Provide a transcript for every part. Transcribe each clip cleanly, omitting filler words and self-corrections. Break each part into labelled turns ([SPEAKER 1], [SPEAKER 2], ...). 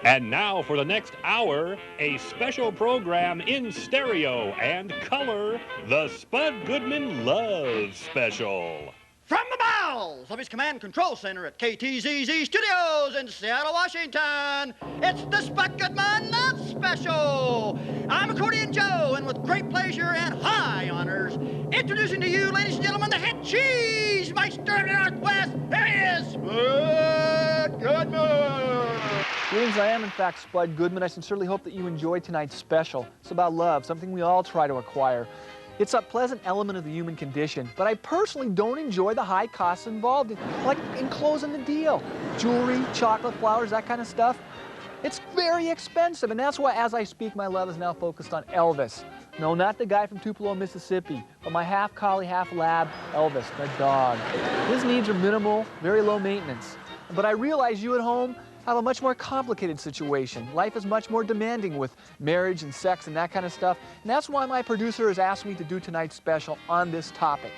[SPEAKER 1] And now for the next hour, a special program in stereo and color, the Spud Goodman Love Special.
[SPEAKER 2] From the bowels of his command and control center at KTZZ Studios in Seattle, Washington, it's the Spud Goodman Love Special. I'm Accordion Joe, and with great pleasure and high honors, introducing to you, ladies and gentlemen, the head cheese meister of the Northwest. Here he is, Spud Goodman.
[SPEAKER 3] Greetings, I am in fact Spud Goodman. I sincerely hope that you enjoyed tonight's special. It's about love, something we all try to acquire. It's a pleasant element of the human condition, but I personally don't enjoy the high costs involved, like in closing the deal. Jewelry, chocolate, flowers, that kind of stuff. It's very expensive, and that's why as I speak, my love is now focused on Elvis. No, not the guy from Tupelo, Mississippi, but my half collie, half lab, Elvis, the dog. His needs are minimal, very low maintenance. But I realize you at home have a much more complicated situation. Life is much more demanding with marriage and sex and that kind of stuff. And that's why my producer has asked me to do tonight's special on this topic.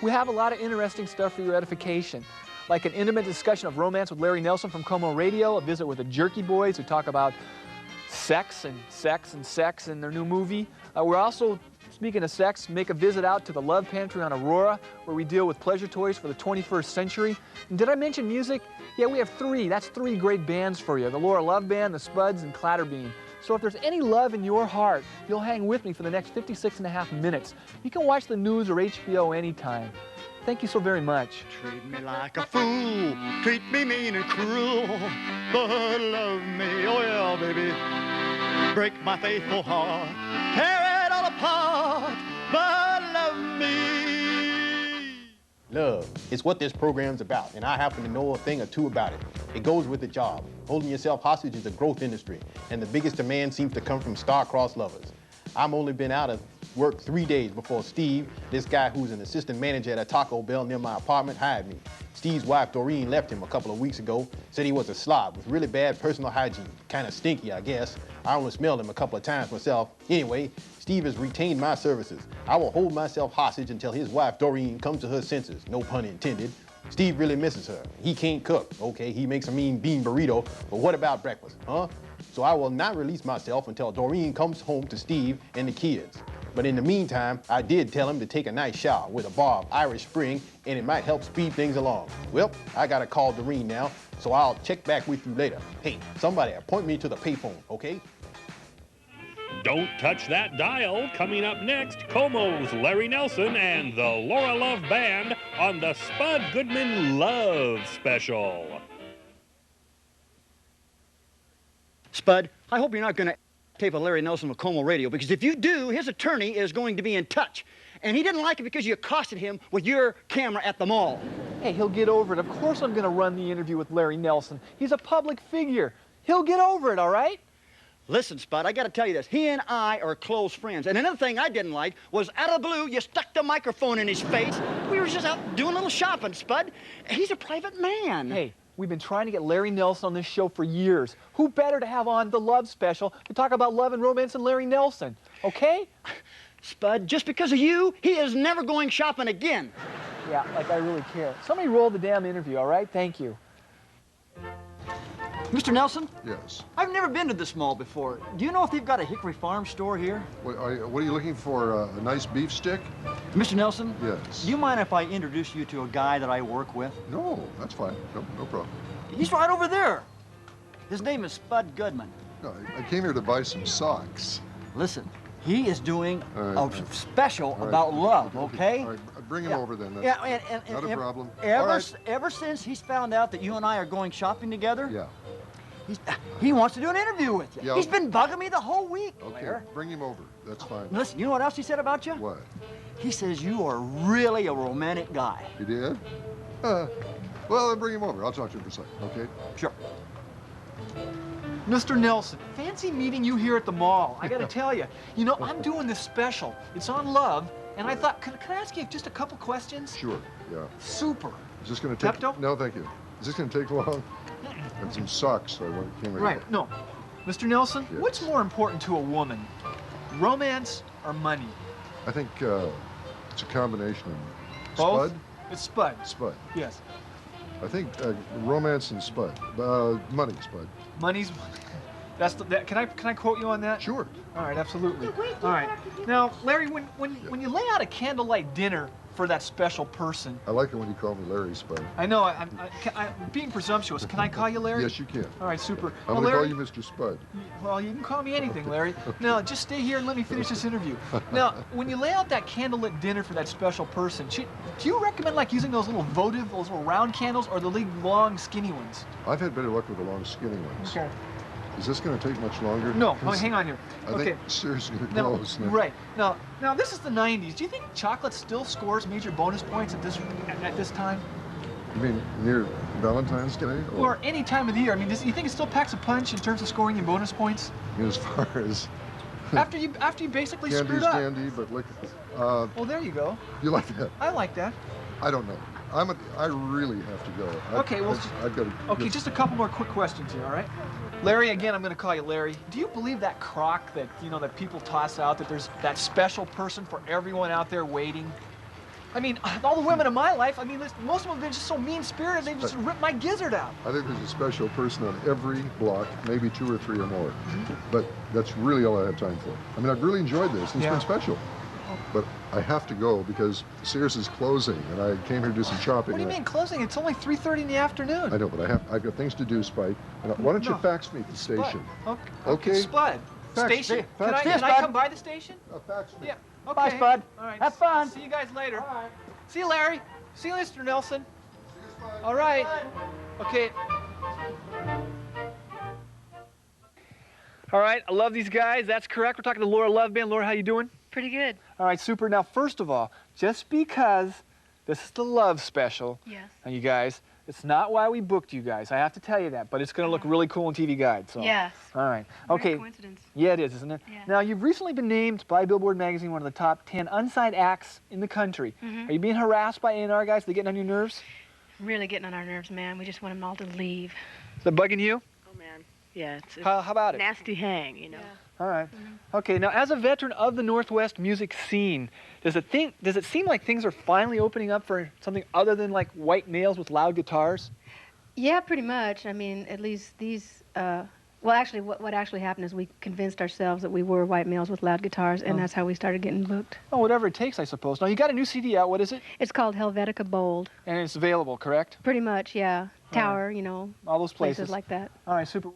[SPEAKER 3] We have a lot of interesting stuff for your edification, like an intimate discussion of romance with Larry Nelson from KOMO Radio, a visit with the Jerky Boys who talk about sex in their new movie. We're also, speaking of sex, make a visit out to the Love Pantry on Aurora, where we deal with pleasure toys for the 21st century. And did I mention music? Yeah, we have three. That's three great bands for you. The Laura Love Band, the Spuds, and Clatterbeam. So if there's any love in your heart, you'll hang with me for the next 56.5 minutes. You can watch the news or HBO anytime. Thank you so very much.
[SPEAKER 2] Treat me like a fool, treat me mean and cruel, but love me, oh yeah, baby. Break my faithful heart, tear it all apart, but love me.
[SPEAKER 4] Love is what this program's about, and I happen to know a thing or two about it. It goes with the job. Holding yourself hostage is a growth industry, and the biggest demand seems to come from star-crossed lovers. I've only been out of work 3 days before Steve, this guy who's an assistant manager at a Taco Bell near my apartment, hired me. Steve's wife, Doreen, left him a couple of weeks ago, said he was a slob with really bad personal hygiene. Kind of stinky, I guess. I only smelled him a couple of times myself. Anyway, Steve has retained my services. I will hold myself hostage until his wife, Doreen, comes to her senses. No pun intended. Steve really misses her. He can't cook. Okay, he makes a mean bean burrito, but what about breakfast, huh? So I will not release myself until Doreen comes home to Steve and the kids. But in the meantime, I did tell him to take a nice shower with a bar of Irish Spring, and it might help speed things along. Well, I gotta call Doreen now, so I'll check back with you later. Hey, somebody point me to the payphone, okay?
[SPEAKER 1] Don't touch that dial. Coming up next, KOMO's Larry Nelson and the Laura Love Band on the Spud Goodman Love Special.
[SPEAKER 2] Spud, I hope you're not going to tape a Larry Nelson with KOMO Radio, because if you do, his attorney is going to be in touch. And he didn't like it because you accosted him with your camera at the mall.
[SPEAKER 3] Hey, he'll get over it. Of course I'm going to run the interview with Larry Nelson. He's a public figure. He'll get over it, all right?
[SPEAKER 2] Listen, Spud, I got to tell you this. He and I are close friends. And another thing I didn't like was out of the blue, you stuck the microphone in his face. We were just out doing a little shopping, Spud. He's a private man.
[SPEAKER 3] Hey, we've been trying to get Larry Nelson on this show for years. Who better to have on the Love Special to talk about love and romance than Larry Nelson, okay?
[SPEAKER 2] Spud, just because of you, he is never going shopping again.
[SPEAKER 3] Yeah, like I really care. Somebody roll the damn interview, all right? Thank you.
[SPEAKER 2] Mr. Nelson?
[SPEAKER 5] Yes.
[SPEAKER 2] I've never been to this mall before. Do you know if they've got a Hickory Farm store here?
[SPEAKER 5] What are you looking for, a nice beef stick?
[SPEAKER 2] Mr. Nelson?
[SPEAKER 5] Yes.
[SPEAKER 2] Do you mind if I introduce you to a guy that I work with?
[SPEAKER 5] No, that's fine. No problem.
[SPEAKER 2] He's right over there. His name is Spud Goodman.
[SPEAKER 5] No, I came here to buy some socks.
[SPEAKER 2] Listen, he is doing
[SPEAKER 5] right.
[SPEAKER 2] a special about love, okay?
[SPEAKER 5] All right, bring him over then.
[SPEAKER 2] Yeah,
[SPEAKER 5] not a problem.
[SPEAKER 2] Ever since he's found out that you and I are going shopping together,
[SPEAKER 5] Yeah.
[SPEAKER 2] he wants to do an interview with you.
[SPEAKER 5] Yeah.
[SPEAKER 2] He's been bugging me the whole week,
[SPEAKER 5] Okay,
[SPEAKER 2] Blair.
[SPEAKER 5] bring him over. That's fine.
[SPEAKER 2] Listen, you know what else he said about you?
[SPEAKER 5] What?
[SPEAKER 2] He says you are really a romantic guy.
[SPEAKER 5] You did? Well, then bring him over. I'll talk to him for a second, okay?
[SPEAKER 2] Sure.
[SPEAKER 3] Mr. Nelson, fancy meeting you here at the mall. I gotta tell you, I'm doing this special. It's on love, and I thought, can I ask you just a couple questions?
[SPEAKER 5] Sure, yeah.
[SPEAKER 3] Super.
[SPEAKER 5] Is this going to take...
[SPEAKER 3] Pepto?
[SPEAKER 5] No, thank you. Is this going to take long? And some socks, so I came
[SPEAKER 3] Right, no. Mr. Nelson,
[SPEAKER 5] Yes.
[SPEAKER 3] what's more important to a woman, romance or money?
[SPEAKER 5] I think it's a combination of...
[SPEAKER 3] Both?
[SPEAKER 5] Spud?
[SPEAKER 3] It's Spud.
[SPEAKER 5] Spud.
[SPEAKER 3] Yes.
[SPEAKER 5] I think Romance and Spud. Money, Spud.
[SPEAKER 3] Money's. Can I quote you on that?
[SPEAKER 5] Sure.
[SPEAKER 3] All right, absolutely. All right. Now, Larry, when you lay out a candlelight dinner for that special person.
[SPEAKER 5] I like it when you call me Larry, Spud.
[SPEAKER 3] I know. I'm being presumptuous. Can I call you Larry?
[SPEAKER 5] Yes, you can.
[SPEAKER 3] All right, super.
[SPEAKER 5] I'm going to call you Mr. Spud.
[SPEAKER 3] Well, you can call me anything, Larry. Now, just stay here and let me finish this interview. Now, when you lay out that candlelit dinner for that special person, do you recommend like using those little votive, those little round candles, or the long, skinny ones?
[SPEAKER 5] I've had better luck with the long, skinny ones.
[SPEAKER 3] Okay.
[SPEAKER 5] Is this going to take much longer?
[SPEAKER 3] No, hang on here.
[SPEAKER 5] I think seriously going to close.
[SPEAKER 3] Right. Now, this is the 90s. Do you think chocolate still scores major bonus points at this time?
[SPEAKER 5] You mean near Valentine's Day?
[SPEAKER 3] Or any time of the year? I mean, you think it still packs a punch in terms of scoring you bonus points?
[SPEAKER 5] I mean, as far as...
[SPEAKER 3] after you basically screwed up.
[SPEAKER 5] Candy, but look...
[SPEAKER 3] well, there you go.
[SPEAKER 5] You like that?
[SPEAKER 3] I like that.
[SPEAKER 5] I don't know. I really have to go.
[SPEAKER 3] Okay, well...
[SPEAKER 5] I've got to...
[SPEAKER 3] Okay, just a couple more quick questions here, all right? Larry, again, I'm going to call you Larry. Do you believe that crock that, that people toss out, that there's that special person for everyone out there waiting? I mean, all the women in my life, I mean, most of them have been just so mean-spirited, they just ripped my gizzard out.
[SPEAKER 5] I think there's a special person on every block, maybe 2 or 3 or more. But that's really all I have time for. I mean, I've really enjoyed this. It's been special. But I have to go because Sears is closing, and I came here to do some shopping.
[SPEAKER 3] What do you mean closing? It's only 3:30 in the afternoon.
[SPEAKER 5] I know, but I've got things to do, Spike. And why don't you fax me at the station?
[SPEAKER 3] Okay. Spud. Station. Can I come by the station?
[SPEAKER 5] Fax me.
[SPEAKER 3] Yeah. Okay.
[SPEAKER 2] Bye, Spud.
[SPEAKER 3] All right.
[SPEAKER 2] Have fun.
[SPEAKER 3] See you guys later. All right. See you, Larry. See you, Mr. Nelson. All right. Okay. All right. I love these guys. That's correct. We're talking to Laura Love Band. Laura, how you doing?
[SPEAKER 6] Pretty good.
[SPEAKER 3] All right, super. Now, first of all, just because this is the Love Special,
[SPEAKER 6] yes,
[SPEAKER 3] and you guys, it's not why we booked you guys. I have to tell you that, but it's going to look really cool on TV Guide. So.
[SPEAKER 6] Yes.
[SPEAKER 3] All right. Okay.
[SPEAKER 6] Coincidence.
[SPEAKER 3] Yeah, it is, isn't it?
[SPEAKER 6] Yeah.
[SPEAKER 3] Now, you've recently been named by Billboard Magazine one of the top 10 unsigned acts in the country. Are you being harassed by A&R guys? Are they getting on your nerves?
[SPEAKER 6] Really getting on our nerves, man. We just want them all to leave.
[SPEAKER 3] Is that bugging you?
[SPEAKER 6] Oh, man. Yeah, it's a
[SPEAKER 3] How about it?
[SPEAKER 6] nasty hang, Yeah.
[SPEAKER 3] All right. Okay, now as a veteran of the Northwest music scene, does it seem like things are finally opening up for something other than like white males with loud guitars?
[SPEAKER 6] Yeah, pretty much. I mean, at least these, well, actually, what actually happened is we convinced ourselves that we were white males with loud guitars, and that's how we started getting booked.
[SPEAKER 3] Oh, whatever it takes, I suppose. Now, you got a new CD out. What is it?
[SPEAKER 6] It's called Helvetica Bold.
[SPEAKER 3] And it's available, correct?
[SPEAKER 6] Pretty much, yeah. Tower,
[SPEAKER 3] all those places
[SPEAKER 6] like that.
[SPEAKER 3] All right, super.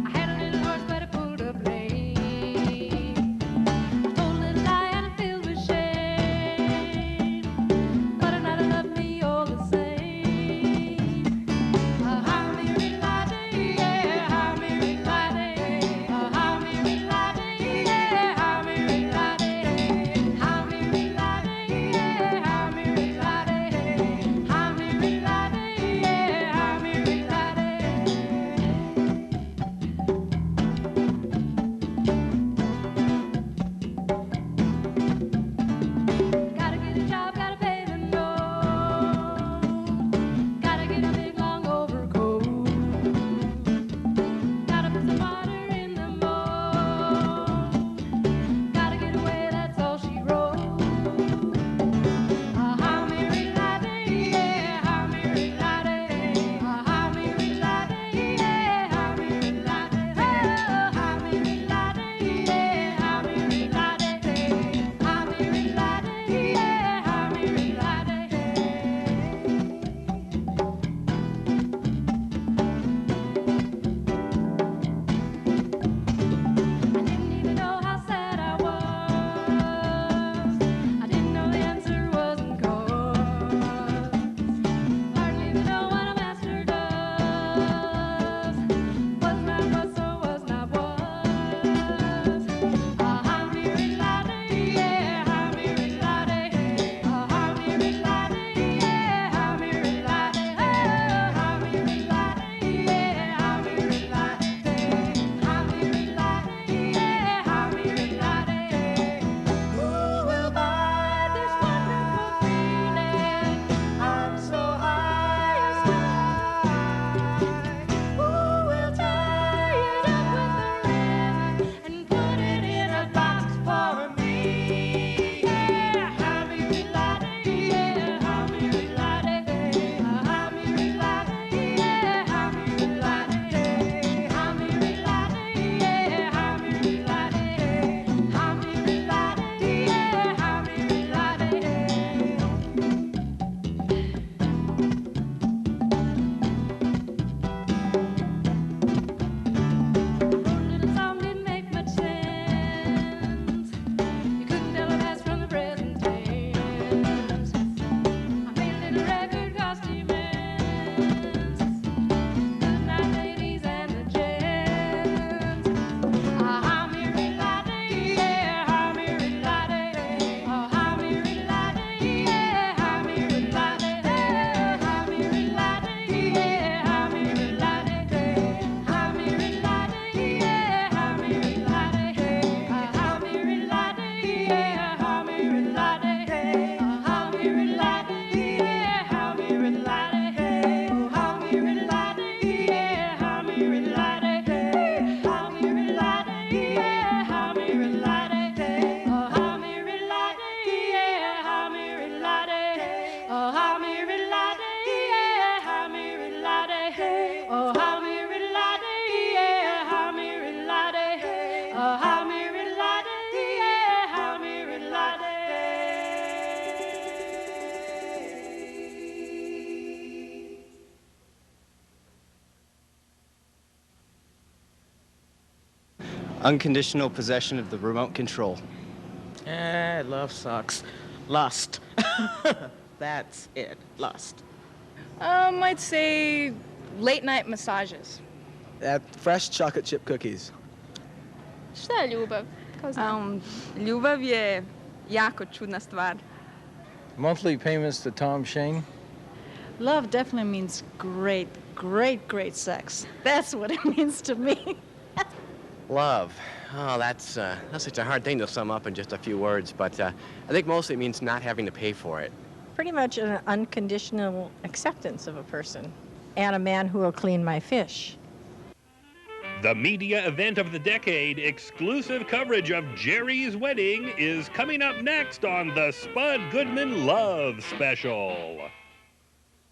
[SPEAKER 7] I had a little horse, but a Unconditional possession of the remote control.
[SPEAKER 8] Love sucks. Lust. That's it. Lust.
[SPEAKER 9] I'd say late night massages.
[SPEAKER 7] Fresh chocolate chip cookies.
[SPEAKER 9] Šta je ljubav?
[SPEAKER 10] Ljubav je jako čudna stvar.
[SPEAKER 8] Monthly payments to Tom Shane.
[SPEAKER 11] Love definitely means great, great, great sex. That's what it means to me.
[SPEAKER 12] Love. Oh, that's such a hard thing to sum up in just a few words, but I think mostly it means not having to pay for it.
[SPEAKER 13] Pretty much an unconditional acceptance of a person and a man who will clean my fish.
[SPEAKER 1] The media event of the decade, exclusive coverage of Jerry's wedding, is coming up next on the Spud Goodman Love Special.